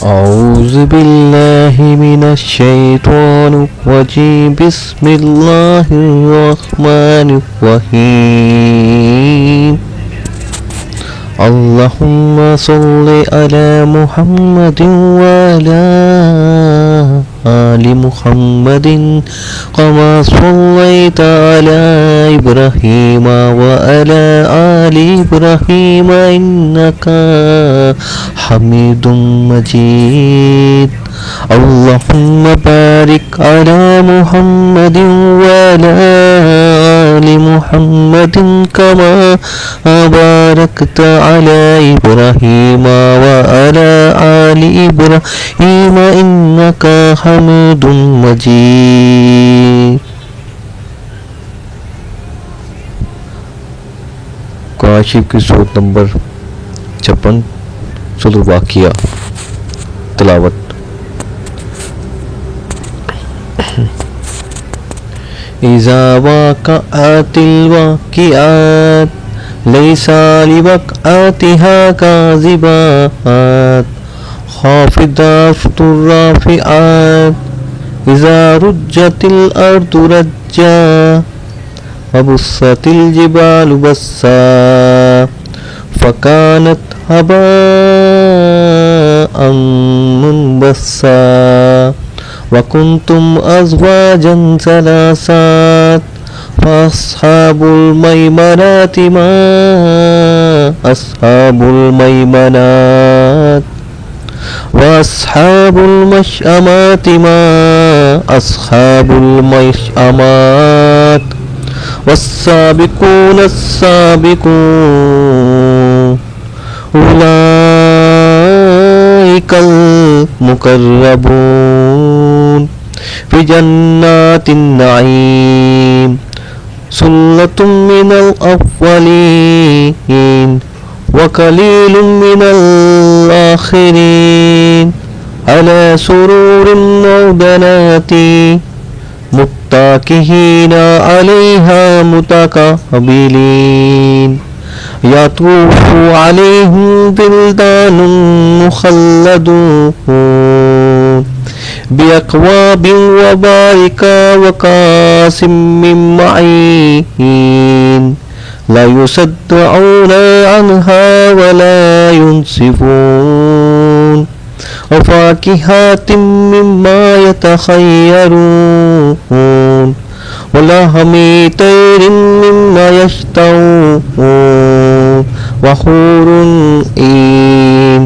أعوذ بالله من الشيطان الرجيم. بسم الله الرحمن الرحيم. اللهم صل على محمد وعلى آل محمد كما صليت على إبراهيم وعلى آل إبراهيم إنك حميد مجيد. اللهم بارك على محمد وعلى آل محمد كما باركت على إبراهيم وعلى آل إبراهيم إنك حميد مجيد. काशिफ की सूरत नंबर 56 सूरह वाक़िया। तिलावत। इज़ा वक़अतिल वाक़िअत लैसा लिवक़अतिहा काज़िबत ख़ाफ़िदतुर राफ़िअत इज़ा रुज्जतिल अर्दु रज्जा वबुस्सतिल जिबालु बस्सा फ़कानत हबाअन मुनबस्सा वकुंतुम अज़वाजन सलासात फ़अस्हाबुल मैमनाति मा अस्हाबुल मैमनात वअस्हाबुल मशअमाति मा अस्हाबुल मशअमात वस्साबिकून अस्साबिकून उलाइकल मुक़र्रबून फ़ी जन्नातिन नईम सुल्लतुम मिनल अव्वलीन व कलीलुम मिनल आखिरीन अला सुरूरिन मौदनाति मुत्तकिहीना अलैहा मुतक़ब्बिलीन यतूफ़ु अलैहिम विल्दानुन मुख़ल्लदून बिअक्वाबिन व बारिका व कासिम मिन मईन ला युसद्दऊना अन्हा व ला युनसिफून व फ़ाकिहतिम मिम्मा यतख़य्यरून व लहमी तैरिन मिम्मा यश्तहून व हूरुन ईन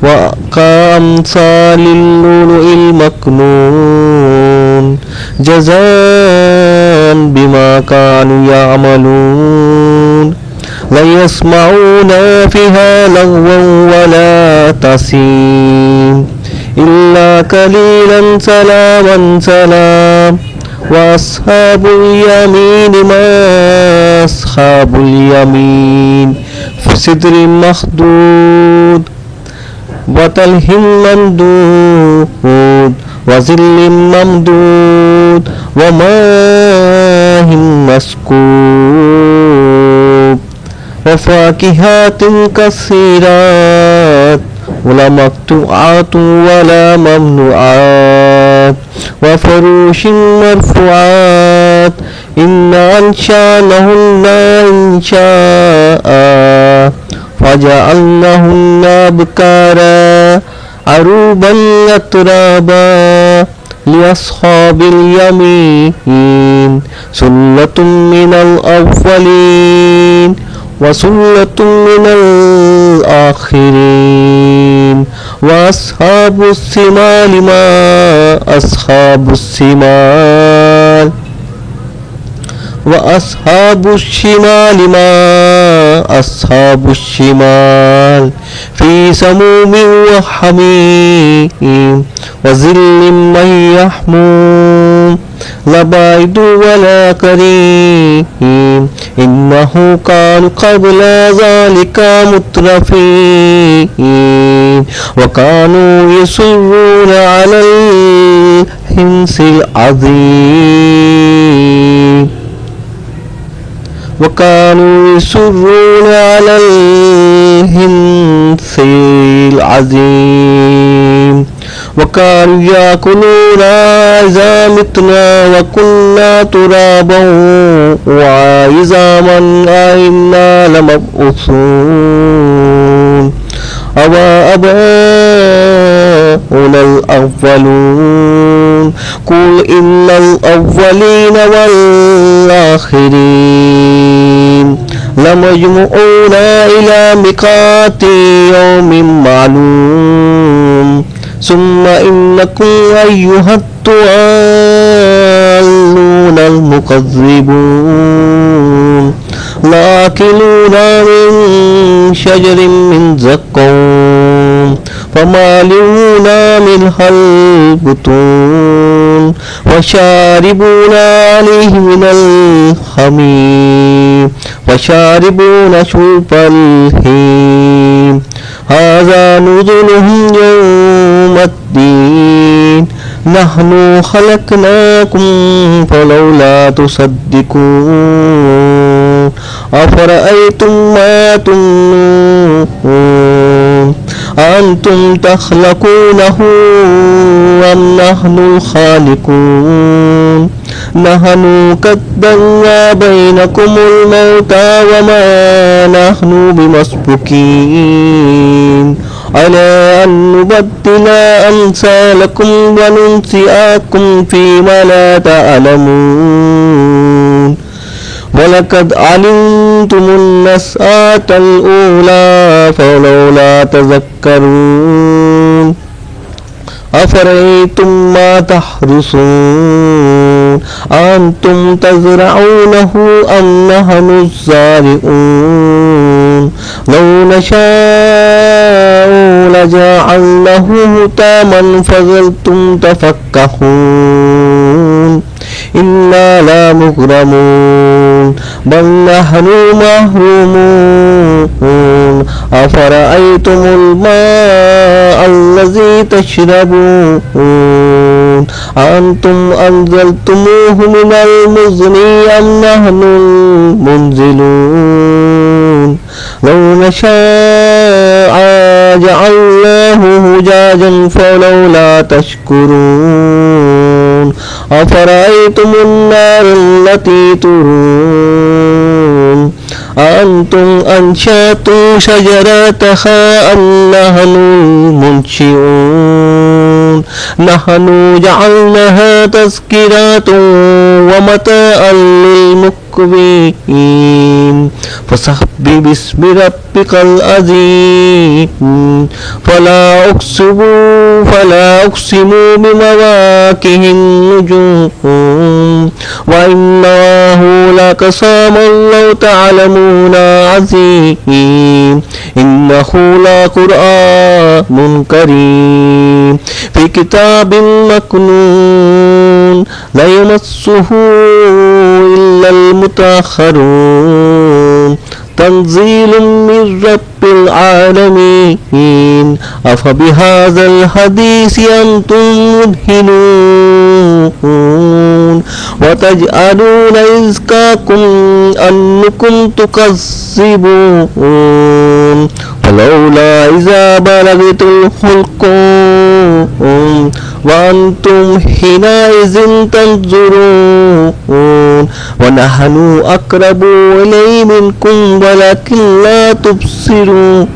व कअम्सालिल लुलुइल मकनून जज़ाअन बिमा कानू यअमलून ला यस्मऊना फ़ीहा लग़वन वला तसीम इल्ला कलीलन सलामन सलाम वअस्हाबुल यमीन मा अस्हाबुल यमीन फ़ी सिदरिन मख़दूद वतलहिम ममदूद वज़िल्लिम ममदूद वमाहिम मस्कूब वफ़ाकिहातिन कसीरात वला मक़तूआतुन वला ममनूआत वफ़ुरूशिन मरफ़ूआत इन्ना अंशाअनहुन्ना इंशाअ फ़जअलनाहुन्ना अबकारा अरूबन अतराबा लिअस्हाबिल यमीन सुल्लतुम मिनल अव्वलीन व सुल्लतुम मिनल आखिरीन व अस्हाबुस शिमाल मा अस्हाबुस शिमाल व अस्हाबुश शिमाल मा अस्हाबुश शिमाल फ़ी समूमिन व हमीम व ज़िल्लिन मन यहमूम ला बाइदु व ला करीम इन्नहु कानु क़ब्ला ज़ालिका मुत्रफ़ीन व कानु यसुर्रूना अलल हिंसिल अज़ीम वकानू यसुर्रूना अलल हिंस العظيم وكانوا يأكلون إذا متنا وكنا ترابا وعظاما أئنا لمبعوثون أو آباؤنا الأولون قل إن الأولين والآخرين لمجموعون إلى ميقات يوم معلوم ثم إنكم أيها الضالون المكذبون لآكلون من شجر من زقوم فمالئون منها البطون وشاربون عليه من الحميم وشاربون شرب الهيم هذا نزلهم يوم الدين نحن خلقناكم فلولا تصدقون أفرأيتم ما تمنون أنتم تخلقونه أم نحن الخالقون نحن قدرنا بينكم الموت وما نحن بمسبوقين على أن نبدل أمثالكم وننسئكم فيما لا تعلمون ولقد علمتم النشأة الأولى فلولا تذكرون أفرأيتم ما تحرثون أنتم تزرعونه أم نحن الزارعون لو نشاء لجعلناه حطاما فظلتم تفكهون إنا لا مغرمون بل نحن محرومون أفرأيتم الماء الذي تشربون أنتم أنزلتموه من المزن أم نحن المنزلون لو نشاء جعلناه هجاجا فلولا تشكرون أفرأيتم النار التي ترون أنتم أنشأتم شجرتها أم نحن المنشئون نحن جعلناها تذكرة ومتاعا للمقوين فسبح باسم ربك العظيم فلا أقسم بمواقع النجوم وإنه لقسم لو تعلمون عظيم إنه لقرآن كريم في كتاب مكنون لا يمسه إلا المطهرون تنزيل من رب العالمين أفبهذا الحديث أنتم مدهنون وتجعلون رزقكم أنكم تكذبون فلولا إذا بلغت الحلقوم وأنتم حينئذ تنظرون ونحن أقرب إليه منكم ولكن لا تبصرون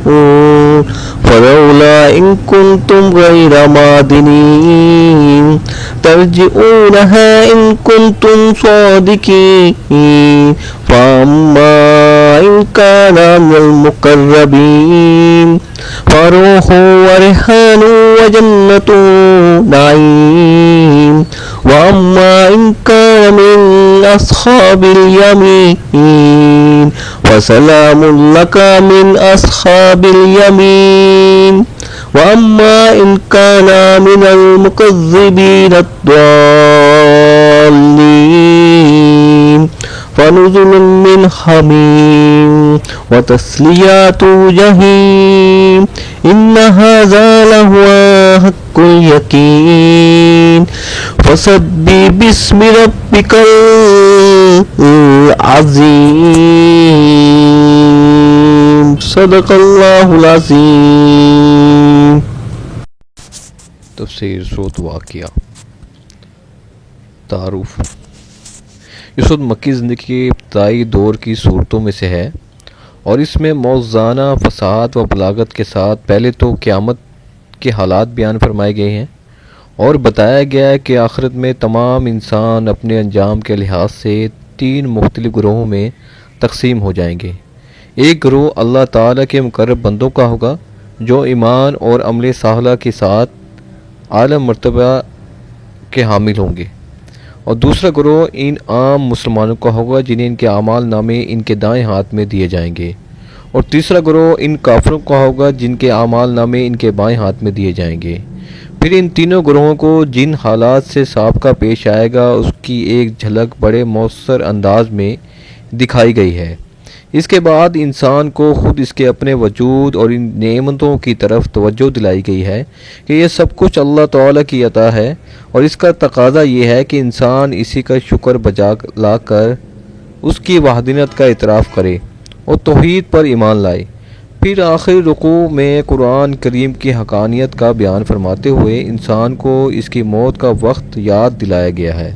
فلولا إن كنتم غير مادنين ترجعونها إن كنتم صادقين فأما إن كان من المقربين فروح وريحان وجنة نعيم وأما إن كان من أصحاب اليمين فسلام لك من أصحاب اليمين وأما إن كان من المكذبين الضالين فنزل من حميم وتسلية جحيم إن هذا لهو حق اليقين فسبح باسم ربك العظيم صدق اللہ العظیم۔ تفسیر سورۃ واقعہ۔ تعارف۔ یہ سورۃ مکی زندگی کے ابتدائی دور کی صورتوں میں سے ہے اور اس میں موزانہ فصاحت و بلاغت کے ساتھ پہلے تو قیامت کے حالات بیان فرمائے گئے ہیں اور بتایا گیا ہے کہ آخرت میں تمام انسان اپنے انجام کے لحاظ سے 3 مختلف گروہوں میں تقسیم ہو جائیں گے۔ ایک گروہ اللہ تعالیٰ کے مقرب بندوں کا ہوگا جو ایمان اور عمل صالح کے ساتھ اعلیٰ مرتبہ کے حامل ہوں گے، اور دوسرا گروہ ان عام مسلمانوں کا ہوگا جنہیں ان کے اعمال نامے ان کے دائیں ہاتھ میں دیے جائیں گے، اور تیسرا گروہ ان کافروں کا ہوگا جن کے اعمال نامے ان کے بائیں ہاتھ میں دیے جائیں گے۔ پھر ان تینوں گروہوں کو جن حالات سے سابقہ پیش آئے گا اس کی ایک جھلک بڑے مؤثر انداز میں دکھائی گئی ہے۔ اس کے بعد انسان کو خود اس کے اپنے وجود اور ان نعمتوں کی طرف توجہ دلائی گئی ہے کہ یہ سب کچھ اللہ تعالیٰ کی عطا ہے، اور اس کا تقاضا یہ ہے کہ انسان اسی کا شکر بجا لا کر اس کی وحدانیت کا اعتراف کرے اور توحید پر ایمان لائے۔ پھر آخری رکوع میں قرآن کریم کی حقانیت کا بیان فرماتے ہوئے انسان کو اس کی موت کا وقت یاد دلایا گیا ہے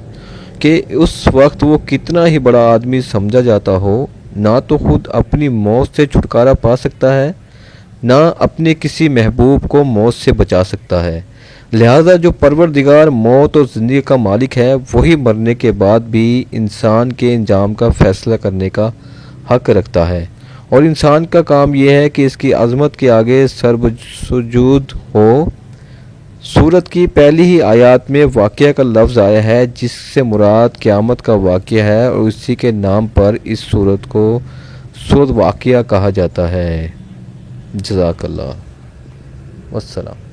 کہ اس وقت وہ کتنا ہی بڑا آدمی سمجھا جاتا ہو، نہ تو خود اپنی موت سے چھٹکارا پا سکتا ہے، نہ اپنے کسی محبوب کو موت سے بچا سکتا ہے۔ لہذا جو پروردگار موت اور زندگی کا مالک ہے وہی مرنے کے بعد بھی انسان کے انجام کا فیصلہ کرنے کا حق رکھتا ہے، اور انسان کا کام یہ ہے کہ اس کی عظمت کے آگے سرسجود ہو۔ سورت کی پہلی ہی آیات میں واقعہ کا لفظ آیا ہے جس سے مراد قیامت کا واقعہ ہے، اور اسی کے نام پر اس سورت کو سورۃ واقعہ کہا جاتا ہے۔ جزاک اللہ، والسلام۔